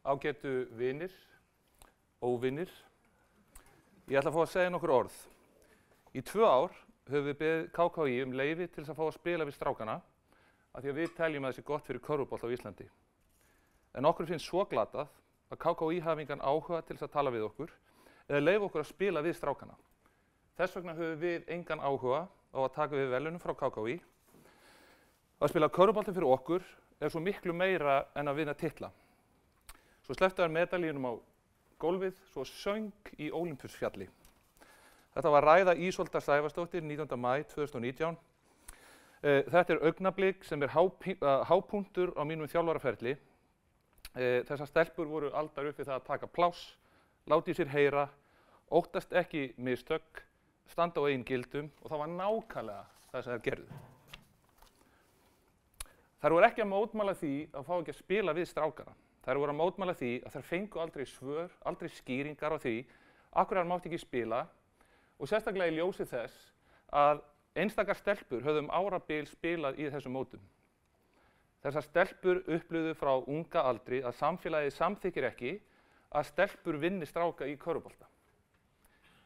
ágætu vinir, óvinir. Ég ætla að fá að segja nokkur orð. Í 2 ár höfum við beðið KKÍ leyfi til þess að fá að spila við strákana af því að við teljum að það sé gott fyrir körfubolta á Íslandi. En okkur finnst svo glatað að KKÍ hafi engan áhuga til þess að tala við okkur eða leyfa okkur að spila við strákana. Þess vegna höfum við engan áhuga á að taka við verðlaunum frá KKÍ. Að spila körfubolta fyrir okkur er svo miklu meira en að vinna titla. Svo slepptu þær medalínum á gólfið, svo söng í Ólympusfjalli. Þetta var ræða Ísoldar Sævarsdóttir 19. maí 2019. Þetta er augnablik sem er hápunktur á mínum þjálfaraferli. Þessar stelpur voru aldar upp við það að taka pláss, láta í sér heyra, óttast ekki mistök, standa á eigin gildum og það var nákvæmlega það sem þær gerðu. Þær voru ekki að mótmæla því að fá ekki að spila við strákana. Þær voru að mótmæla því að þær fengu aldrei svör, aldrei skýringar á því af hverju þær mátti ekki spila og sérstaklega í ljósi þess að einstakar stelpur höfðu árabil spilað í þessum mótum. Þessar stelpur upplifðu frá unga aldri að samfélagið samþykkir ekki að stelpur vinni stráka í körfubolta.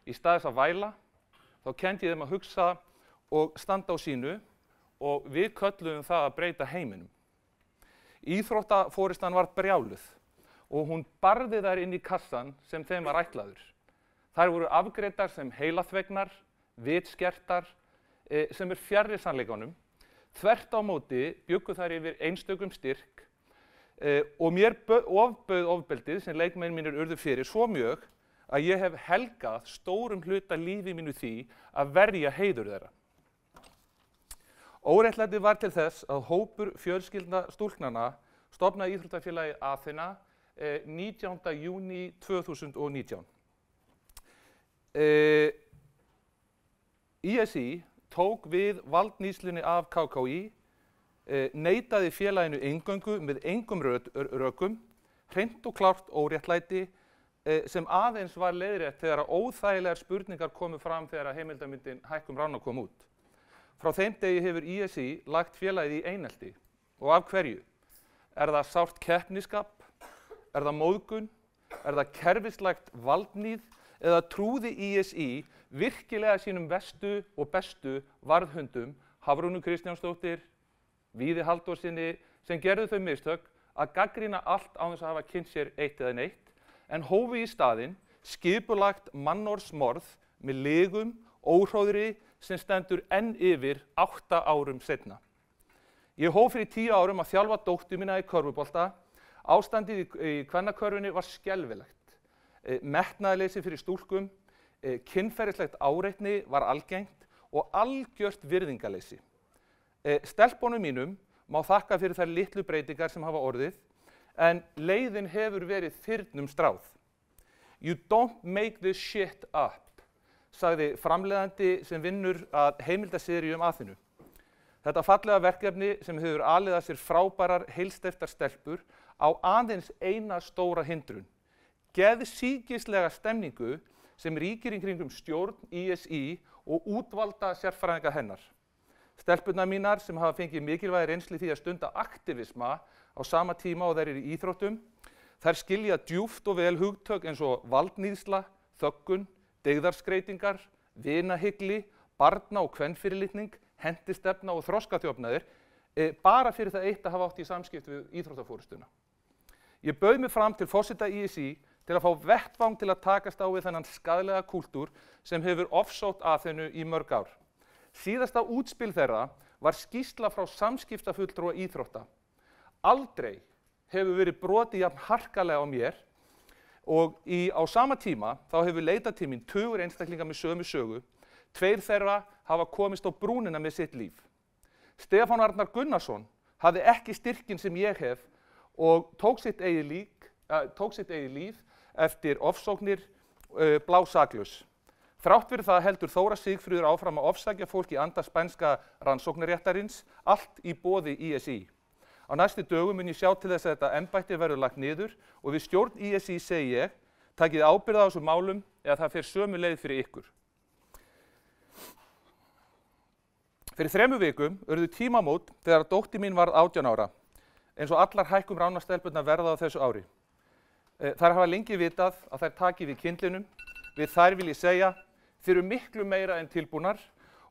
Í stað þess að væla, þá kenndi ég þeim að hugsa og standa á sínu og við kölluðum það að breyta heiminum. Íþróttaforystan var brjáluð og hún barði þær inn í kassan sem þeim var ætlaður. Þær voru afgreiddar sem heilaþvegnar, vitskertar, sem er fjarri sannleikanum. Þvert á móti bjuggu þær yfir einstökum styrk og mér ofbauð ofbeldið sem leikmenn mínir urðu fyrir svo mjög að ég hef helgað stórum hluta lífi mínu því að verja heiður þeirra. Óréttlætið var til þess að hópur fjölskyldna stúlknanna stofnaði íþróttafélagið Aþena 19. júní 2019. ISÍ tók við valdníðslunni af KKÍ, neitaði félaginu eingöngu með engum rökum, hreint og klárt óréttlæti sem aðeins var leiðrétt þegar óþægilegar spurningar komu fram þegar heimildarmyndin Hækkum Rána kom út. Frá þeim degi hefur ISÍ lagt félagið í einelti. Og af hverju? Er það sárt keppniskap? Er það móðgun? Er það kerfislægt valdníð? Eða trúði ISÍ virkilega sínum verstu og bestu varðhundum, Hafrúnu Kristjánsdóttir, Víði Halldórssyni, sem gerðu þau mistök að gagnrýna allt án þess að hafa kynnt sér eitt eða neitt, en hófu í staðinn skipulagt mannorðsmorð með lygum, óhróðri, sem stendur enn yfir 8 árum seinna. Ég hóf fyrir 10 árum að þjálfa dóttur mína í körfubolta. Ástandið í kvennakörfunni var skelfilegt. Metnaðarleysi fyrir stúlkum, kynferðislegt áreitni var algengt og algjört virðingarleysi. Stelpunum mínum má þakka fyrir þær litlu breytingar sem hafa orðið, en leiðin hefur verið þyrnum stráð. You don't make this shit up, sagði framleiðandi sem vinnur að heimildaseríu Aþenu. Þetta fallega verkefni sem hefur alið að sér frábærar heilsteyptar stelpur á aðeins eina stóra hindrun. Geðsýkislega stemningu sem ríkir í kringum stjórn ISÍ og útvalda sérfræðinga hennar. Stelpurnar mínar sem hafa fengið mikilvægi reynslu í því að stunda aktivisma á sama tíma og þær eru í íþróttum, þær skilja djúpt og vel hugtök eins og valdníðsla, þöggun, dyggðarskreitingar, vinahygli, barna- og kvenfyrirlitning, hentistefna og þroskaþjófnaðir, bara fyrir það eitt að hafa átt í samskipti við íþróttaforystuna. Ég bauð mig fram til forseta ISÍ til að fá vettvang til að takast á við þennan skaðlega kúltúr sem hefur ofsótt Aþenu í mörg ár. Síðasta útspil þeirra var skýrsla frá samskiptafulltrúa íþrótta. Aldrei hefur verið brotið jafn harkalega á mér og á sama tíma þá hefur leitað til mín tugur einstaklinga með sömu sögu. 2 þeirra hafa komist á brúnina með sitt líf. Stefán Arnar Gunnarsson hafði ekki styrkinn sem ég hef og tók sitt eigið líf eftir ofsóknir blásaklaus. Þrátt fyrir það heldur Þóra Sigfríður áfram að ofsækja fólk í anda spænska rannsóknarréttarins, allt í boði ISÍ. Á næstu dögum mun ég sjá til þess að þetta embætti verður lagt niður og við stjórn ISÍ segi ég, takið ábyrgð á þessum málum eða það fer sömu leið fyrir ykkur. Fyrir 3 vikum urðu tímamót þegar dóttir mín varð 18 ára, eins og allar Hækkum Rána stelpurnar verða á þessu ári. Þær hafa lengi vitað að þær taki við kyndlinum. Við þær vil ég segja, þið eru miklu meira en tilbúnar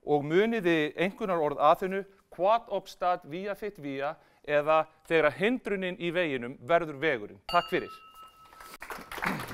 og muniði einkunnarorð Aþenu, quod obstat via fit via, eða þegar hindrunin í veginum verður vegurinn. Takk fyrir.